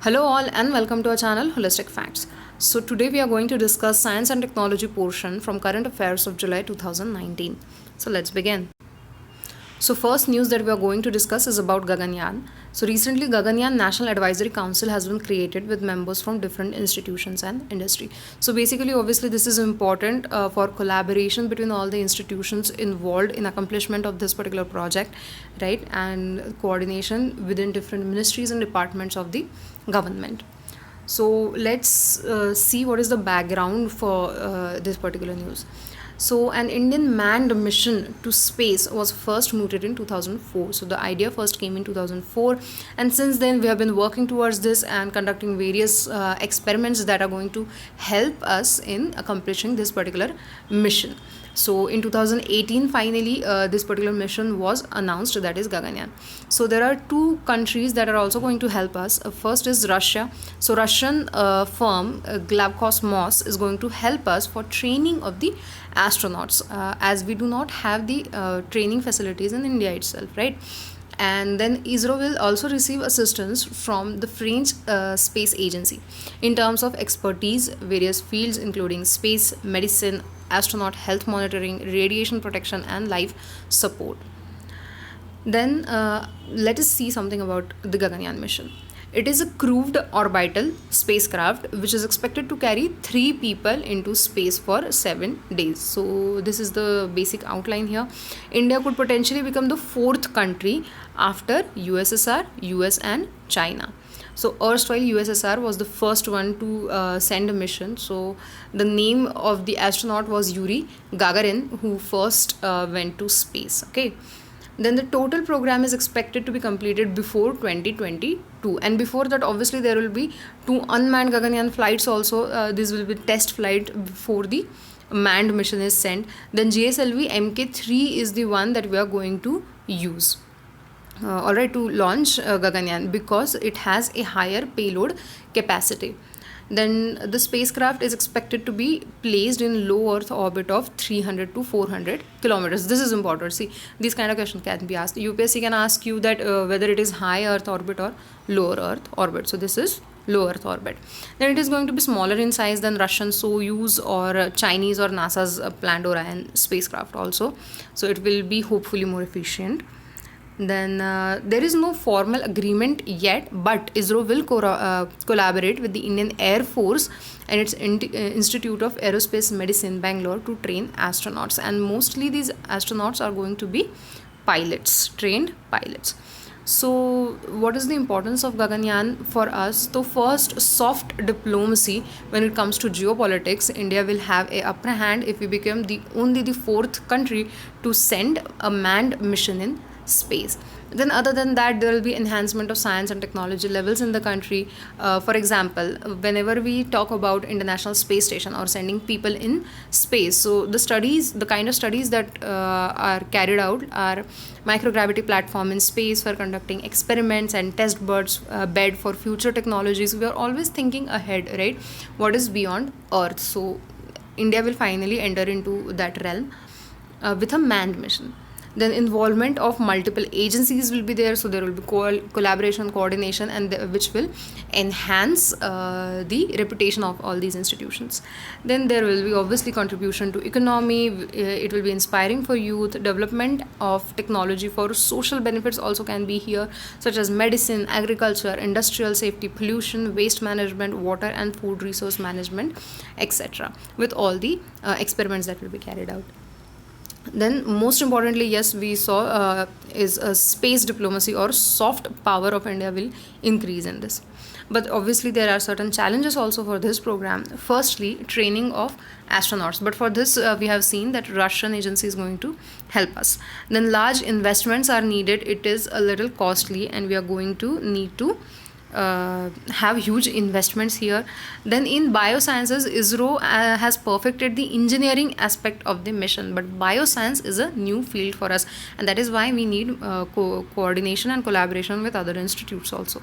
Hello all and welcome to our channel Holistic Facts. So today we are going to discuss science and technology portion from current affairs of July 2019. So let's begin. So first news that we are going to discuss is about Gaganyaan. So recently Gaganyaan National Advisory Council has been created with members from different institutions and industry. So basically obviously this is important for collaboration between all the institutions involved in accomplishment of this particular project, right? And coordination within different ministries and departments of the government. So let's see what is the background for this particular news. So, an Indian manned mission to space was first mooted in 2004. So, the idea first came in 2004, and since then, we have been working towards this and conducting various experiments that are going to help us in accomplishing this particular mission. So, in 2018, finally, this particular mission was announced, that is Gaganyaan. So, there are two countries that are also going to help us. First is Russia. So, Russian firm Glabkosmos is going to help us for training of the astronauts, as we do not have the training facilities in India itself, right? And then ISRO will also receive assistance from the French Space Agency in terms of expertise, various fields including space, medicine, astronaut health monitoring, radiation protection, and life support. Then let us see something about the Gaganyaan mission. It is a crewed orbital spacecraft which is expected to carry 3 people into space for 7 days. So, this is the basic outline here. India could potentially become the 4th country after USSR, US, and China. So, erstwhile USSR was the first one to send a mission. So, the name of the astronaut was Yuri Gagarin, who first went to space. Okay. Then the total program is expected to be completed before 2022, and before that obviously there will be 2 unmanned Gaganyaan flights also. This will be test flight before the manned mission is sent. Then GSLV Mk3 is the one that we are going to use. Alright, to launch Gaganyaan, because it has a higher payload capacity. Then the spacecraft is expected to be placed in low Earth orbit of 300 to 400 kilometers. This is important. See, these kind of questions can be asked. UPSC can ask you that whether it is high Earth orbit or lower Earth orbit. So this is low Earth orbit. Then it is going to be smaller in size than Russian Soyuz or Chinese or NASA's planned Orion spacecraft also. So it will be hopefully more efficient. Then there is no formal agreement yet, but ISRO will collaborate with the Indian Air Force and its Institute of Aerospace Medicine, Bangalore, to train astronauts. And mostly these astronauts are going to be pilots, trained pilots. So, what is the importance of Gaganyaan for us? So, first, soft diplomacy when it comes to geopolitics. India will have a upper hand if we become only the 4th country to send a manned mission in space. Then other than that, there will be enhancement of science and technology levels in the country. For example, whenever we talk about International Space Station or sending people in space, so the kind of studies that are carried out are microgravity platform in space for conducting experiments and test bed for future technologies. We are always thinking ahead, right? What is beyond Earth? So India will finally enter into that realm with a manned mission. Then involvement of multiple agencies will be there, so there will be collaboration, coordination, and which will enhance the reputation of all these institutions. Then there will be obviously contribution to economy. It will be inspiring for youth. Development of technology for social benefits also can be here, such as medicine, agriculture, industrial safety, pollution, waste management, water and food resource management, etc., with all the experiments that will be carried out. Then most importantly, yes, we saw is space diplomacy or soft power of India will increase in this. But obviously there are certain challenges also for this program. Firstly, training of astronauts, but for this we have seen that Russian agency is going to help us. Then large investments are needed. It is a little costly and we are going to need to have huge investments here. Then in biosciences, ISRO has perfected the engineering aspect of the mission, but bioscience is a new field for us, and that is why we need coordination and collaboration with other institutes also.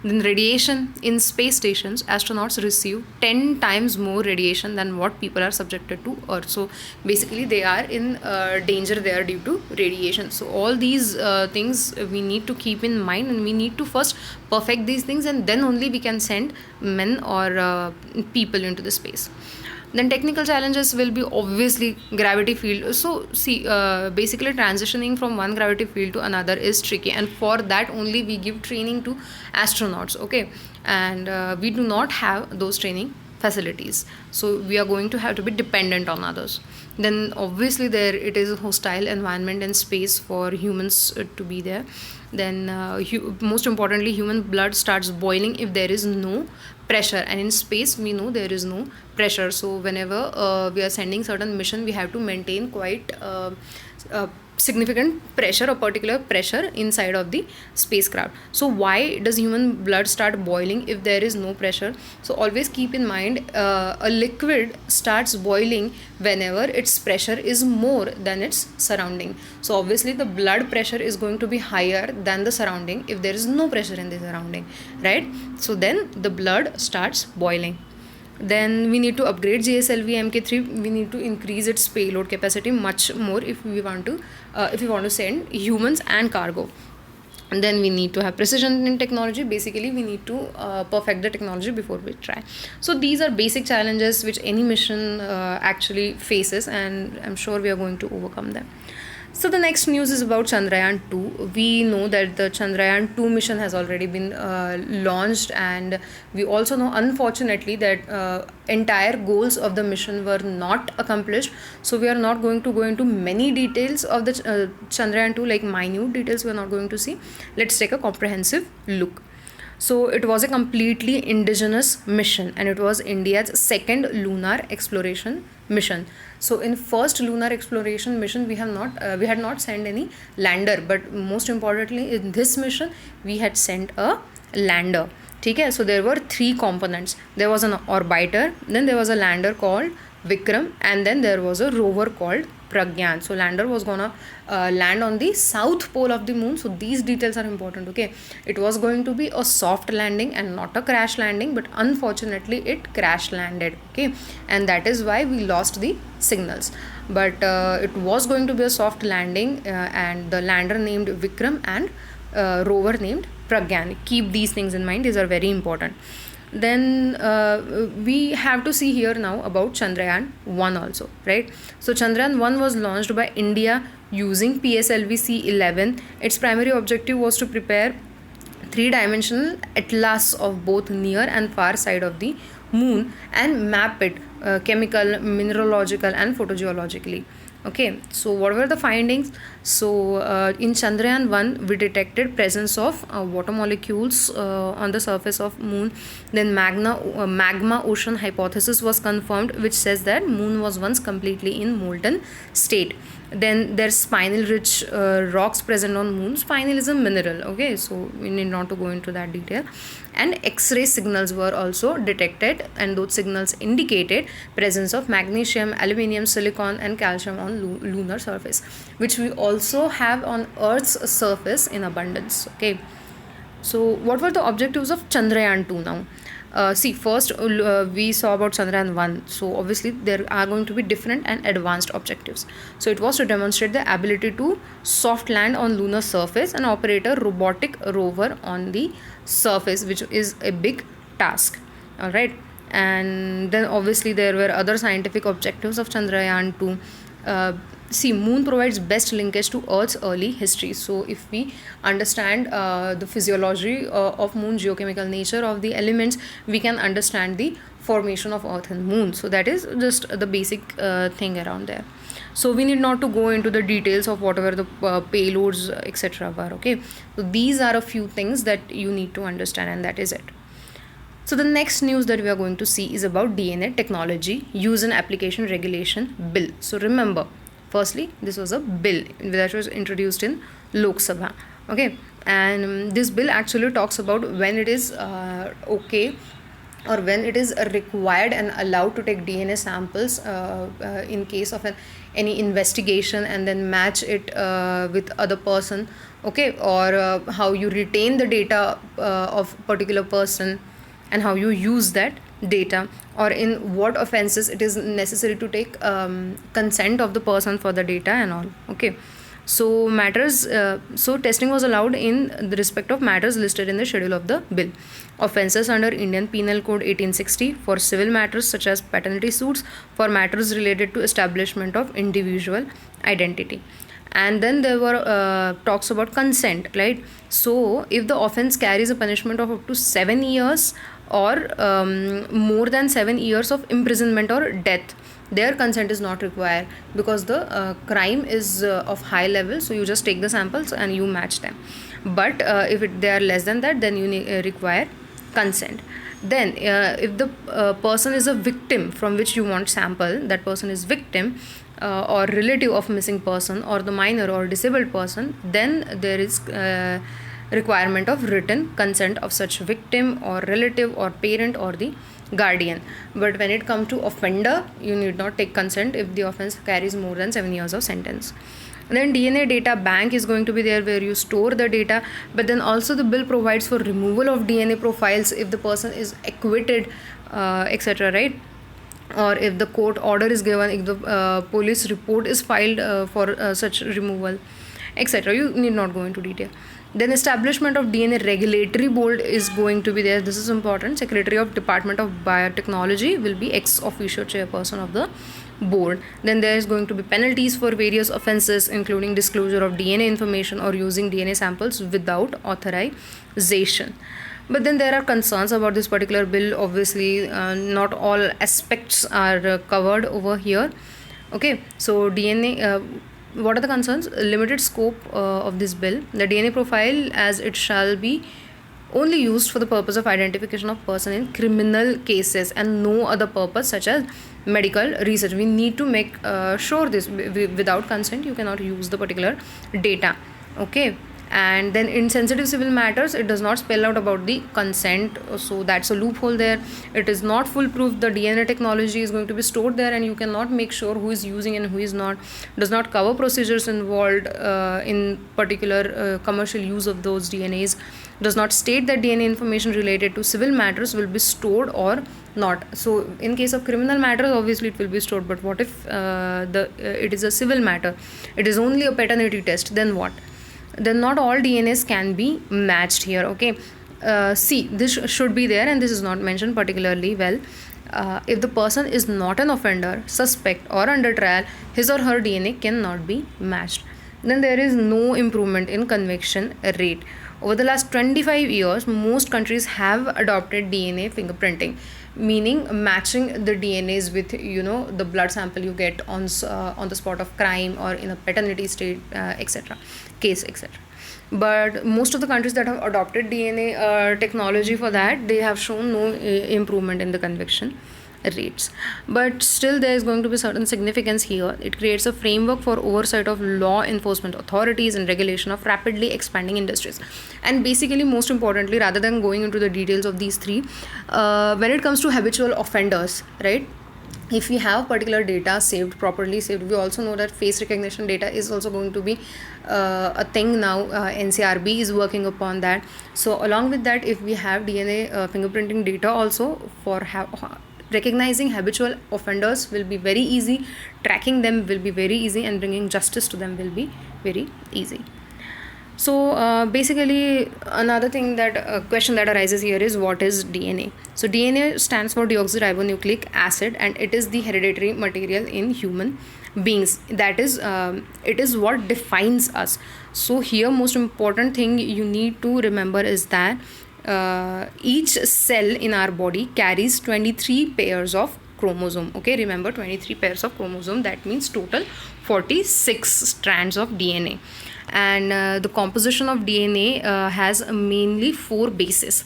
Then radiation in space stations, astronauts receive 10 times more radiation than what people are subjected to Earth. So basically they are in danger there due to radiation. So all these things we need to keep in mind, and we need to first perfect these things, and then only we can send men or people into the space. Then technical challenges will be obviously gravity field. So see, basically transitioning from one gravity field to another is tricky, and for that only we give training to astronauts, okay, and we do not have those training facilities, so we are going to have to be dependent on others. Then obviously there it is a hostile environment and space for humans to be there. Then most importantly, human blood starts boiling if there is no pressure, and in space we know there is no pressure. So whenever we are sending certain mission, we have to maintain quite significant pressure or particular pressure inside of the spacecraft. So why does human blood start boiling if there is no pressure? So always keep in mind, a liquid starts boiling whenever its pressure is more than its surrounding. So obviously the blood pressure is going to be higher than the surrounding if there is no pressure in the surrounding, right? So then the blood starts boiling. Then we need to upgrade GSLV Mk3. We need to increase its payload capacity much more if we want to send humans and cargo. And then we need to have precision in technology. Basically we need to perfect the technology before we try. So these are basic challenges which any mission actually faces, and I'm sure we are going to overcome them. So the next news is about Chandrayaan 2. We know that the Chandrayaan 2 mission has already been launched, and we also know unfortunately that entire goals of the mission were not accomplished. So we are not going to go into many details of the Chandrayaan 2, like minute details we are not going to see. Let's take a comprehensive look. So it was a completely indigenous mission, and it was India's second lunar exploration mission. So in first lunar exploration mission, we had not sent any lander, but most importantly in this mission we had sent a lander. Okay, so there were 3 components. There was an orbiter, then there was a lander called Vikram, and then there was a rover called Pragyan. So lander was gonna land on the south pole of the moon. So these details are important, okay. It was going to be a soft landing and not a crash landing, but unfortunately it crash landed, okay, and that is why we lost the signals. But it was going to be a soft landing, and the lander named Vikram and rover named Pragyan. Keep these things in mind, these are very important. Then we have to see here now about Chandrayaan 1 also, right? So Chandrayaan 1 was launched by India using PSLV C-11. Its primary objective was to prepare 3-dimensional atlas of both near and far side of the moon and map it chemical, mineralogical and photogeologically. Okay, so what were the findings? So in Chandrayaan 1 we detected presence of water molecules on the surface of moon. Then magma ocean hypothesis was confirmed, which says that moon was once completely in molten state. Then there's spinel rich rocks present on moon. Spinel is a mineral, okay, so we need not to go into that detail. And X-ray signals were also detected, and those signals indicated presence of magnesium, aluminium, silicon and calcium on lunar surface, which we also have on Earth's surface in abundance, okay. So what were the objectives of Chandrayaan 2 now? See, first we saw about Chandrayaan 1. So obviously there are going to be different and advanced objectives. So it was to demonstrate the ability to soft land on lunar surface and operate a robotic rover on the surface, which is a big task. All right. And then obviously there were other scientific objectives of Chandrayaan 2. See, moon provides best linkage to Earth's early history. So if we understand the physiology of moon, geochemical nature of the elements, we can understand the formation of Earth and moon. So that is just the basic thing around there. So we need not to go into the details of whatever the payloads etc. were, okay. So these are a few things that you need to understand, and that is it. So the next news that we are going to see is about DNA technology use and application regulation bill. So remember, firstly, this was a bill that was introduced in Lok Sabha, okay, and this bill actually talks about when it is okay or when it is required and allowed to take DNA samples in case of any investigation and then match it with other person, okay, or how you retain the data of particular person and how you use that data, or in what offenses it is necessary to take consent of the person for the data and all, okay. So testing was allowed in the respect of matters listed in the schedule of the bill. Offences under Indian Penal Code 1860 for civil matters such as paternity suits, for matters related to establishment of individual identity. And then there were talks about consent, right? So if the offence carries a punishment of up to 7 years or more than 7 years of imprisonment or death, their consent is not required, because the crime is of high level, so you just take the samples and you match them. But if they are less than that, then you require consent. Then if the person is a victim from which you want sample, that person is victim or relative of missing person or the minor or disabled person, then there is requirement of written consent of such victim or relative or parent or the guardian. But when it comes to offender, you need not take consent if the offense carries more than 7 years of sentence. And then DNA data bank is going to be there where you store the data, but then also the bill provides for removal of DNA profiles if the person is acquitted, etc., right? Or if the court order is given, if the police report is filed for such removal, etc. You need not go into detail. Then establishment of DNA regulatory board is going to be there. This is important. Secretary of Department of Biotechnology will be ex officio chairperson of the board. Then there is going to be penalties for various offences, including disclosure of DNA information or using DNA samples without authorization. But then there are concerns about this particular bill. Obviously, not all aspects are covered over here. Okay, so DNA. What are the concerns? Limited scope of this bill. The DNA profile, as it shall be only used for the purpose of identification of person in criminal cases and no other purpose such as medical research. We need to make sure this. Without consent, you cannot use the particular data. Okay. And then in sensitive civil matters, it does not spell out about the consent, so that's a loophole there. It is not foolproof. The DNA technology is going to be stored there and you cannot make sure who is using and who is not. Does not cover procedures involved in particular commercial use of those DNAs. Does not state that DNA information related to civil matters will be stored or not. So in case of criminal matters, obviously it will be stored, but what if it is a civil matter, it is only a paternity test, then what? Then not all DNAs can be matched here, okay. See, this should be there and this is not mentioned particularly well. If the person is not an offender, suspect or under trial, his or her DNA cannot be matched. Then there is no improvement in conviction rate. Over the last 25 years, most countries have adopted DNA fingerprinting, meaning matching the DNAs with the blood sample you get on the spot of crime or in a paternity state, etc. case, etc. But most of the countries that have adopted DNA technology for that, they have shown no improvement in the conviction rates. But still there is going to be certain significance here. It creates a framework for oversight of law enforcement authorities and regulation of rapidly expanding industries. And basically, most importantly, rather than going into the details of these three, when it comes to habitual offenders, right, if we have particular data properly saved, we also know that face recognition data is also going to be a thing now. NCRB is working upon that. So along with that, if we have DNA fingerprinting data also for recognizing habitual offenders will be very easy, tracking them will be very easy, and bringing justice to them will be very easy. So basically, another thing question that arises here is, what is DNA? So DNA stands for deoxyribonucleic acid, and it is the hereditary material in human beings. That is, it is what defines us. So here, most important thing you need to remember is that each cell in our body carries 23 pairs of chromosome. Okay, remember, 23 pairs of chromosome, that means total 46 strands of DNA. And the composition of DNA has mainly 4 bases: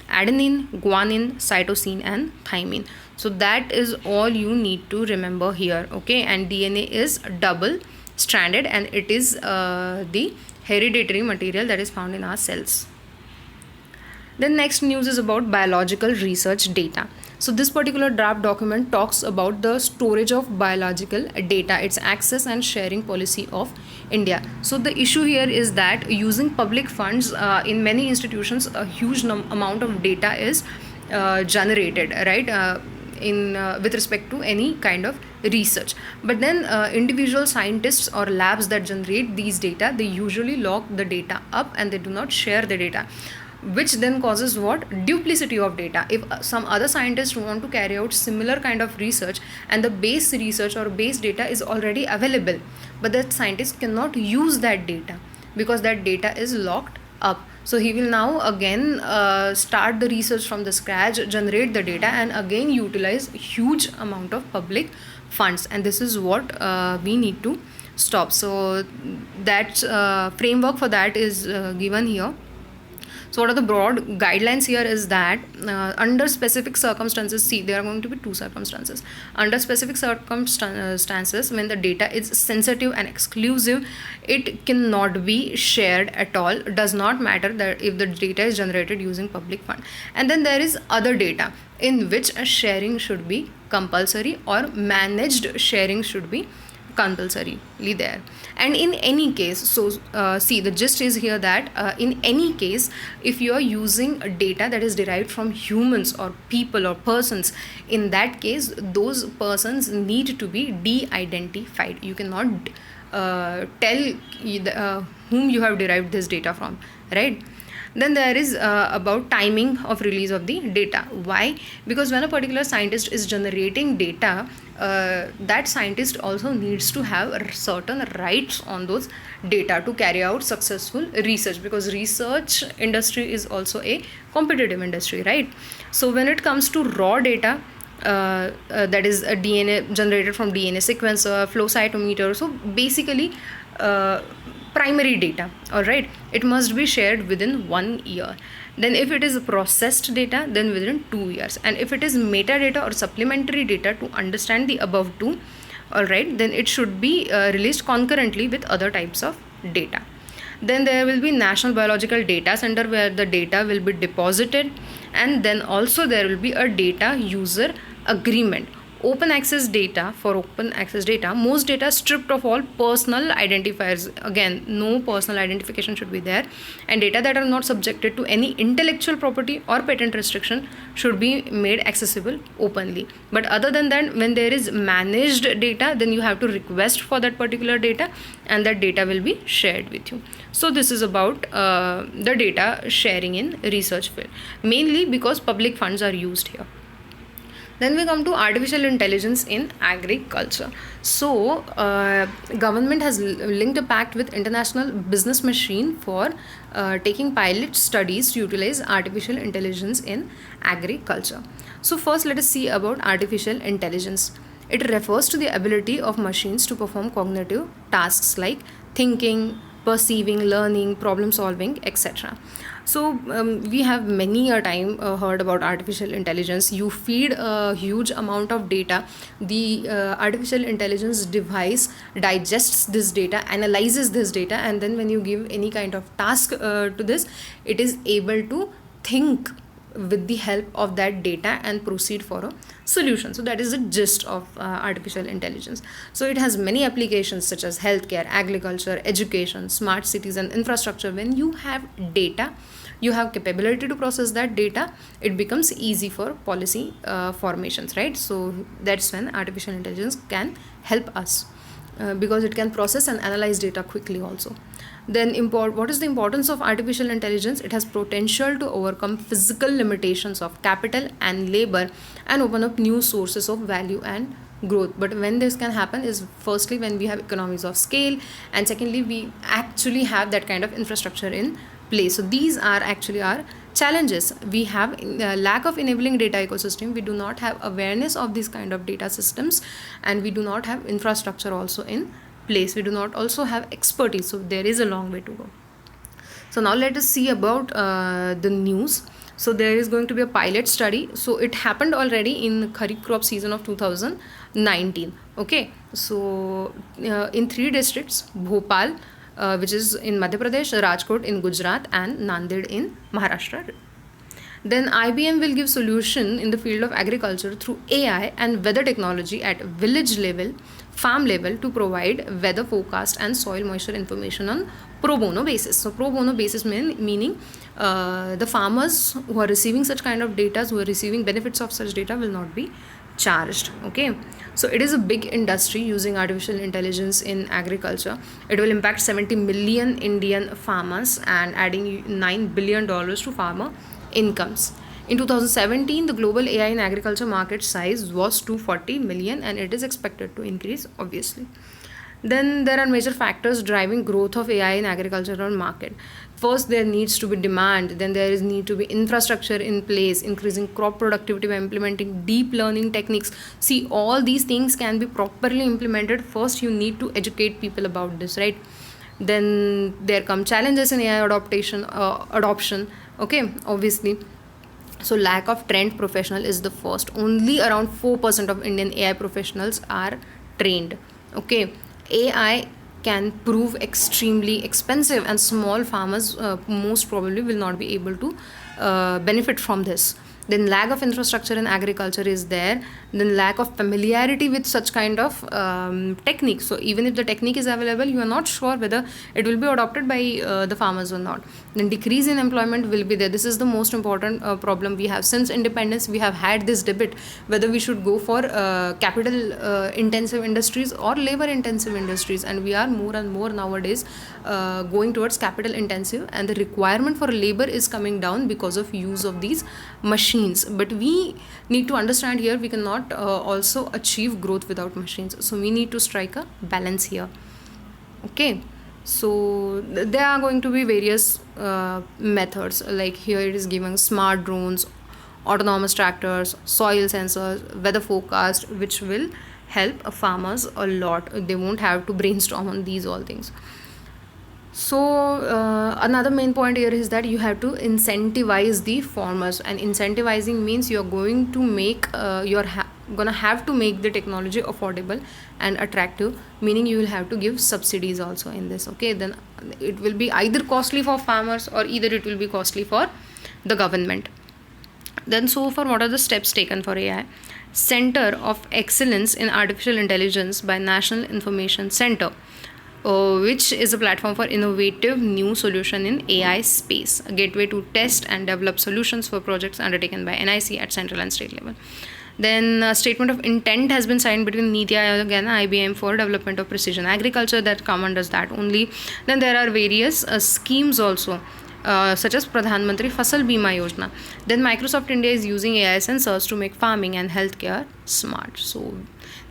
adenine, guanine, cytosine and thymine. So that is all you need to remember here, okay. And DNA is double stranded, and it is the hereditary material that is found in our cells. Then next news is about biological research data. So this particular draft document talks about the storage of biological data, its access and sharing policy of India. So the issue here is that using public funds in many institutions, a huge amount of data is generated, right? In with respect to any kind of research, but then individual scientists or labs that generate these data, they usually lock the data up and they do not share the data, which then causes what? Duplicity of data. If some other scientists want to carry out similar kind of research and the base research or base data is already available, but that scientist cannot use that data because that data is locked up. So he will now again start the research from the scratch, generate the data, and again utilize huge amount of public funds, and this is what we need to stop. So that framework for that is given here. So what are the broad guidelines here is that under specific circumstances, see, there are going to be two circumstances. Under specific circumstances, when the data is sensitive and exclusive, it cannot be shared at all. It does not matter that if the data is generated using public fund. And then there is other data in which a sharing should be compulsory or managed sharing should be compulsorily there. And in any case, so see, the gist is here that in any case, if you are using data that is derived from humans or people or persons, in that case those persons need to be de-identified. You cannot tell whom you have derived this data from, right? Then there is about timing of release of the data. Why? Because when a particular scientist is generating data, that scientist also needs to have certain rights on those data to carry out successful research, because research industry is also a competitive industry, right? So when it comes to raw data, that is a DNA generated from DNA sequencer, flow cytometer, so basically primary data, all right, it must be shared within 1 year. Then if it is processed data, then within 2 years. And if it is metadata or supplementary data to understand the above two, all right, then it should be released concurrently with other types of data. Then there will be National Biological Data Center where the data will be deposited, and then also there will be a data user agreement. Open access data, for open access data, most data stripped of all personal identifiers. Again, no personal identification should be there, and data that are not subjected to any intellectual property or patent restriction should be made accessible openly. But other than that, when there is managed data, then you have to request for that particular data, and that data will be shared with you. So this is about the data sharing in research field, mainly because public funds are used here. Then we come to artificial intelligence in agriculture. So government has linked a pact with International Business Machine for taking pilot studies to utilize artificial intelligence in agriculture. So first let us see about artificial intelligence. It refers to the ability of machines to perform cognitive tasks like thinking, perceiving, learning, problem solving, etc. So we have many a time heard about artificial intelligence. You feed a huge amount of data, the artificial intelligence device digests this data, analyzes this data, and then when you give any kind of task to this, it is able to think with the help of that data and proceed for a solution. So that is the gist of artificial intelligence. So it has many applications such as healthcare, agriculture, education, smart cities, and infrastructure. When you have data, you have capability to process that data, it becomes easy for policy formations, right? So that's when artificial intelligence can help us because it can process and analyze data quickly also. Then what is the importance of artificial intelligence? It has potential to overcome physical limitations of capital and labor and open up new sources of value and growth. But when this can happen is firstly when we have economies of scale, and secondly we actually have that kind of infrastructure in place. So these are actually our challenges. We have lack of enabling data ecosystem. We do not have awareness of these kind of data systems, and we do not have infrastructure also in place. We do not also have expertise. So there is a long way to go. So now let us see about the news. So there is going to be a pilot study. So it happened already in Kharif crop season of 2019. Okay. So in 3 districts, Bhopal, which is in Madhya Pradesh, Rajkot in Gujarat, and Nanded in Maharashtra. Then IBM will give solution in the field of agriculture through AI and weather technology at village level, farm level, to provide weather forecast and soil moisture information on pro bono basis. So pro bono basis meaning the farmers who are receiving such kind of data, who are receiving benefits of such data, will not be charged. Okay, so it is a big industry using artificial intelligence in agriculture. It will impact 70 million Indian farmers and adding $9 billion to farmer incomes. In 2017, the global AI in agriculture market size was 240 million, and it is expected to increase, obviously. Then there are major factors driving growth of AI in agricultural market. First, there needs to be demand. Then there is need to be infrastructure in place, increasing crop productivity by implementing deep learning techniques. See, all these things can be properly implemented. First, you need to educate people about this, right? Then there come challenges in AI adoption. Okay, obviously. So lack of trained professional is the first. Only around 4% of Indian AI professionals are trained. Okay, AI can prove extremely expensive, and small farmers most probably will not be able to benefit from this. Then lack of infrastructure in agriculture is there. Then lack of familiarity with such kind of techniques. So even if the technique is available, you are not sure whether it will be adopted by the farmers or not. Then decrease in employment will be there. This is the most important problem we have. Since independence, we have had this debate whether we should go for capital intensive industries or labor intensive industries, and we are more and more nowadays going towards capital intensive, and the requirement for labor is coming down because of use of these machines. But we need to understand here, we cannot also achieve growth without machines, so we need to strike a balance here. Okay, so there are going to be various methods, like here it is given smart drones, autonomous tractors, soil sensors, weather forecast, which will help farmers a lot. They won't have to brainstorm on these all things. So another main point here is that you have to incentivize the farmers, and incentivizing means you're going to make gonna have to make the technology affordable and attractive, meaning you will have to give subsidies also in this. Okay, then it will be either costly for farmers or either it will be costly for the government. Then so far, what are the steps taken for AI? Center of Excellence in Artificial Intelligence by National Information Center, which is a platform for innovative new solution in AI space, a gateway to test and develop solutions for projects undertaken by NIC at central and state level. Then a statement of intent has been signed between Niti Aayog and IBM for development of precision agriculture, that come under that only. Then there are various schemes also, such as Pradhan Mantri Fasal Bima Yojana. Then Microsoft India is using AI sensors to make farming and healthcare smart. So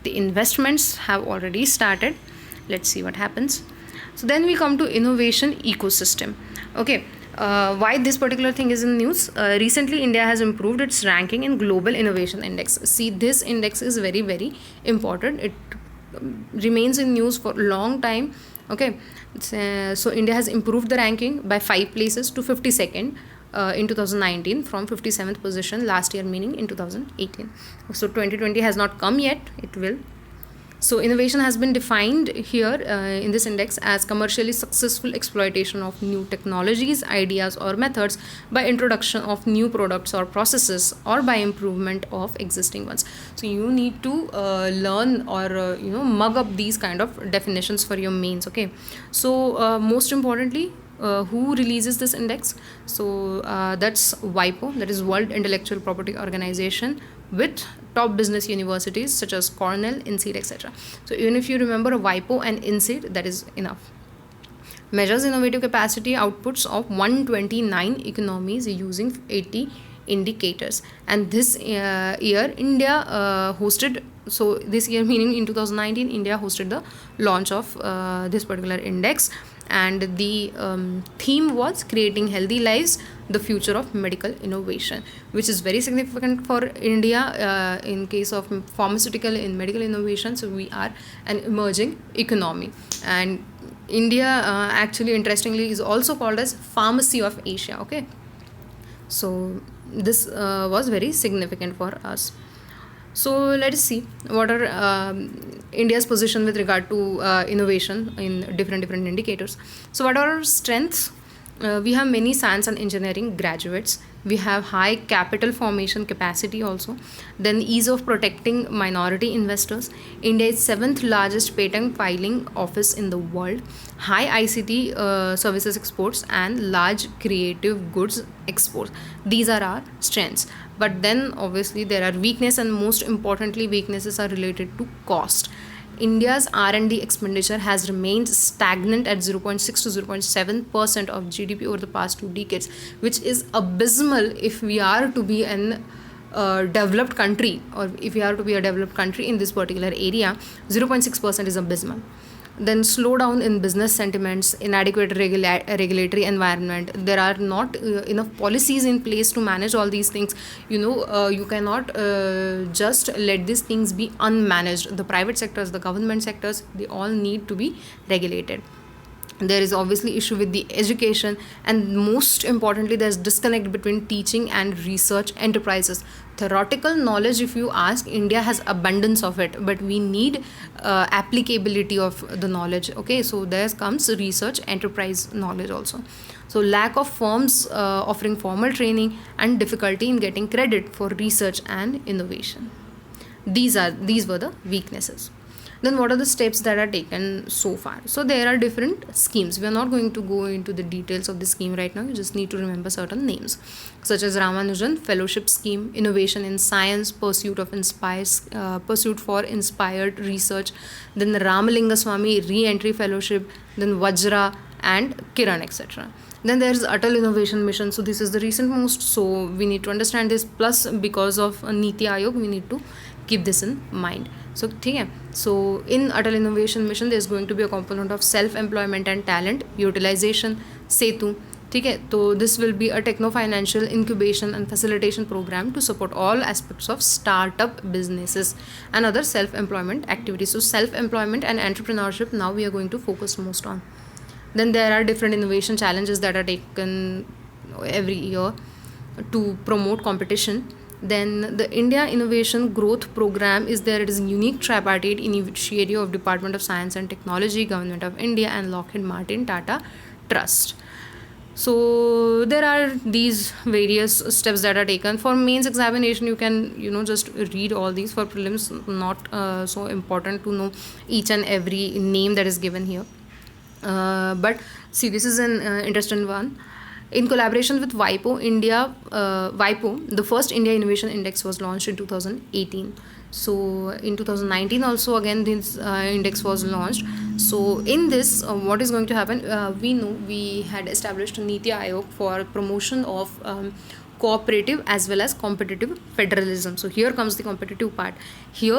the investments have already started. Let's see what happens. So then we come to innovation ecosystem. Okay, why this particular thing is in news? Recently, India has improved its ranking in Global Innovation Index. See, this index is very, very important. It remains in news for a long time. Okay, so India has improved the ranking by 5 places to 52nd in 2019 from 57th position last year, meaning in 2018. So 2020 has not come yet, it will. So innovation has been defined here in this index as commercially successful exploitation of new technologies, ideas or methods by introduction of new products or processes, or by improvement of existing ones. So you need to learn or mug up these kind of definitions for your mains. Okay, so most importantly, who releases this index? So that's WIPO, that is World Intellectual Property Organization, with top business universities such as Cornell, INSEAD, etc. So even if you remember WIPO and INSEAD, that is enough. Measures innovative capacity outputs of 129 economies using 80 indicators. And this year India hosted, so this year meaning in 2019, India hosted the launch of this particular index, and the theme was creating healthy lives, the future of medical innovation, which is very significant for India in case of pharmaceutical in medical innovation. So we are an emerging economy, and India actually interestingly is also called as pharmacy of Asia. Okay, so this was very significant for us. So let us see what are India's position with regard to innovation in different indicators. So what are our strengths? We have many science and engineering graduates. We have high capital formation capacity also. Then ease of protecting minority investors. India is seventh largest patent filing office in the world. High ICT services exports and large creative goods exports. These are our strengths. But then obviously there are weaknesses, and most importantly weaknesses are related to cost. India's R&D expenditure has remained stagnant at 0.6 to 0.7% of GDP over the past 2 decades, which is abysmal if we are to be an developed country, or if we are to be a developed country in this particular area. 0.6% is abysmal. Then slowdown in business sentiments, inadequate regulatory environment. There are not enough policies in place to manage all these things. You cannot just let these things be unmanaged. The private sectors, the government sectors, they all need to be regulated. There is obviously issue with the education, and most importantly there's disconnect between teaching and research enterprises. Theoretical knowledge, if you ask, India has abundance of it, but we need applicability of the knowledge. Okay, so there comes research enterprise knowledge also. So lack of firms offering formal training and difficulty in getting credit for research and innovation. These were the weaknesses. Then what are the steps that are taken so far? So there are different schemes. We are not going to go into the details of the scheme right now. You just need to remember certain names, such as Ramanujan Fellowship Scheme, Innovation in Science, Pursuit for Inspired Research, then the Ramalinga Swamy Re-Entry Fellowship, then Vajra and Kiran, etc. Then there is Atal Innovation Mission. So this is the recent most. So we need to understand this. Plus, because of Niti Aayog, we need to keep this in mind. So in Atal Innovation Mission, there is going to be a component of self-employment and talent utilization, SETU. So this will be a techno-financial incubation and facilitation program to support all aspects of startup businesses and other self-employment activities. So self-employment and entrepreneurship now we are going to focus most on. Then there are different innovation challenges that are taken every year to promote competition. Then the India Innovation Growth Program is there. It is a unique tripartite initiative of Department of Science and Technology, Government of India and Lockheed Martin Tata Trust. So there are these various steps that are taken. For mains examination, you can just read all these. For prelims, not so important to know each and every name that is given here. But see, this is an interesting one. In collaboration with WIPO, the first India Innovation Index was launched in 2018. So in 2019 also again this index was launched. So in this, what is going to happen? We know we had established Niti Aayog for promotion of cooperative as well as competitive federalism. So here comes the competitive part. Here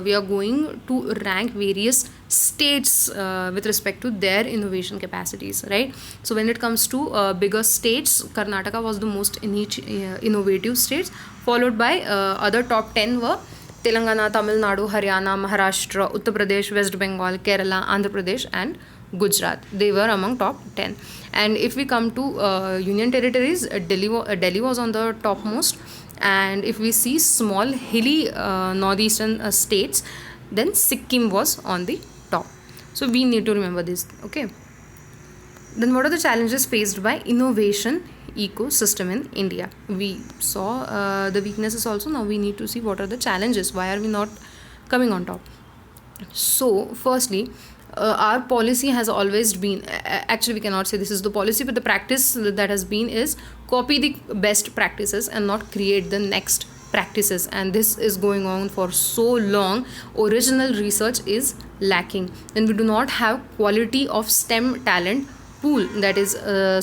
we are going to rank various states with respect to their innovation capacities, right? So when it comes to bigger states, Karnataka was the most innovative states, followed by other top 10 were Telangana, Tamil Nadu, Haryana, Maharashtra, Uttar Pradesh, West Bengal, Kerala, Andhra Pradesh and Gujarat. They were among top 10. And if we come to union territories, Delhi was on the topmost. And if we see small hilly northeastern states, then Sikkim was on the top. So we need to remember this. Okay. Then what are the challenges faced by innovation ecosystem in India? We saw the weaknesses also. Now we need to see what are the challenges. Why are we not coming on top? So firstly, our policy has always been, actually we cannot say this is the policy, but the practice that has been is copy the best practices and not create the next practices. And this is going on for so long. Original research is lacking. Then we do not have quality of STEM talent pool, that is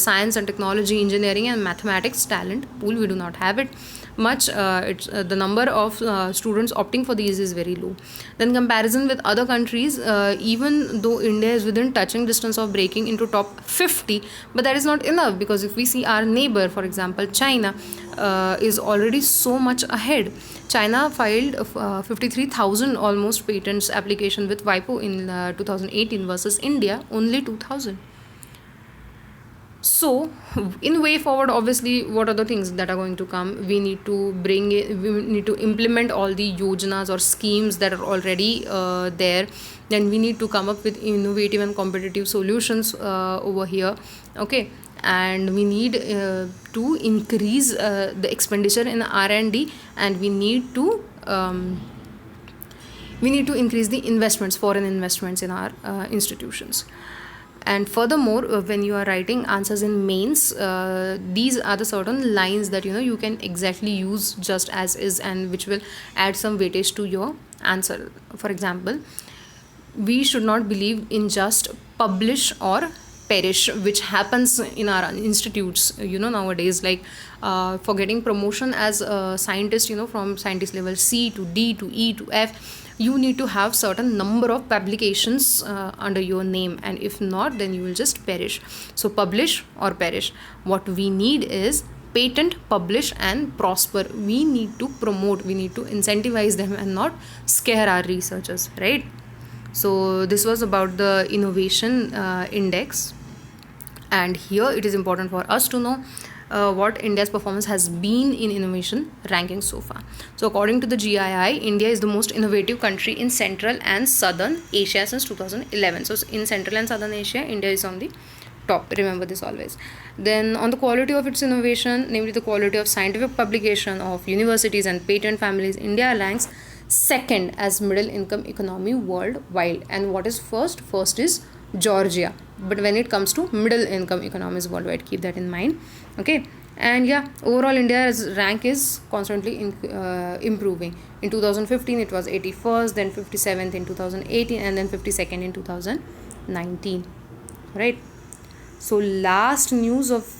science and technology, engineering and mathematics talent pool. We do not have it much. It's the number of students opting for these is very low. Then comparison with other countries, even though India is within touching distance of breaking into top 50, but that is not enough, because if we see our neighbor, for example China, is already so much ahead. China filed 53,000 almost patents application with WIPO in 2018 versus India only 2,000. So in way forward, obviously what are the things that are going to come? We need to we need to implement all the yojanas or schemes that are already there. Then we need to come up with innovative and competitive solutions over here. Okay. and we need to increase the expenditure in R&D, and we need to increase the investments, foreign investments in our institutions. And furthermore, when you are writing answers in mains, these are the certain lines that you can exactly use just as is, and which will add some weightage to your answer. For example, we should not believe in just publish or perish, which happens in our institutes nowadays. Like for getting promotion as a scientist, from scientist level C to D to E to F, you need to have certain number of publications under your name, and if not, then you will just perish. So publish or perish. What we need is patent, publish and prosper. We need to promote, we need to incentivize them and not scare our researchers, right? So this was about the innovation index, and here it is important for us to know what India's performance has been in innovation ranking so far. So according to the GII, India is the most innovative country in Central and Southern Asia since 2011. So in Central and Southern Asia, India is on the top. Remember this always. Then on the quality of its innovation, namely the quality of scientific publication of universities and patent families, India ranks second as middle income economy worldwide. And what is first? First is Georgia. But when it comes to middle income economies worldwide, keep that in mind. Okay. And yeah, overall India's rank is constantly improving. In 2015 it was 81st, then 57th in 2018, and then 52nd in 2019, right? So last news of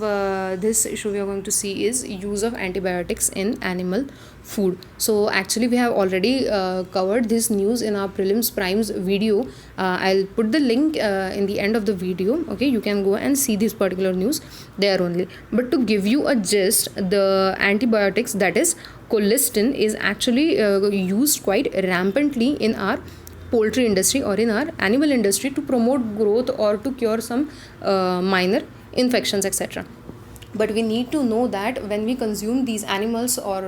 this issue we are going to see is use of antibiotics in animal food. So actually we have already covered this news in our prelims primes video. I'll put the link in the end of the video. Okay, you can go and see this particular news there only. But to give you a gist, the antibiotics, that is colistin, is actually used quite rampantly in our poultry industry or in our animal industry to promote growth or to cure some minor infections, etc. But we need to know that when we consume these animals or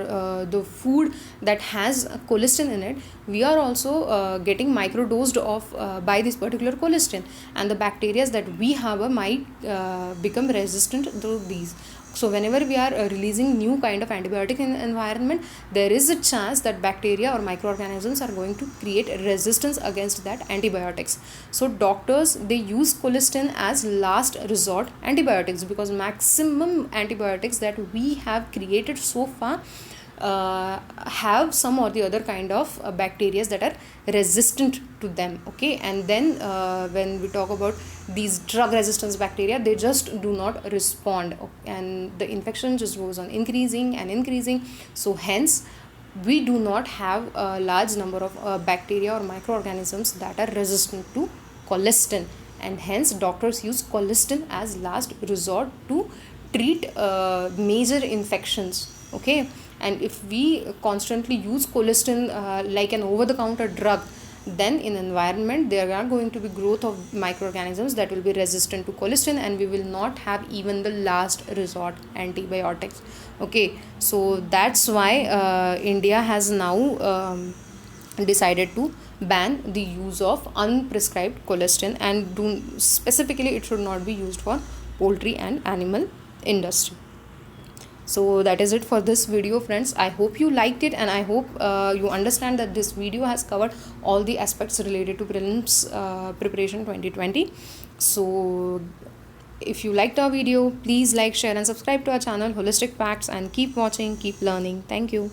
the food that has colistin in it, we are also getting microdosed of by this particular colistin, and the bacteria that we have might become resistant to these. So whenever we are releasing new kind of antibiotic in the environment, there is a chance that bacteria or microorganisms are going to create resistance against that antibiotics. So doctors, they use colistin as last resort antibiotics, because maximum antibiotics that we have created so far have some or the other kind of bacteria that are resistant to them. Okay, and then when we talk about these drug resistance bacteria, they just do not respond, and the infection just goes on increasing and increasing. So hence we do not have a large number of bacteria or microorganisms that are resistant to colistin, and hence doctors use colistin as last resort to treat major infections. Okay, and if we constantly use colistin like an over-the-counter drug, then in environment there are going to be growth of microorganisms that will be resistant to colistin, and we will not have even the last resort antibiotics. Okay, so that's why India has now decided to ban the use of unprescribed colistin, and specifically it should not be used for poultry and animal industry. So that is it for this video, friends. I hope you liked it, and I hope you understand that this video has covered all the aspects related to prelims preparation 2020. So if you liked our video, please like, share and subscribe to our channel Holistic Facts, and keep watching, keep learning. Thank you.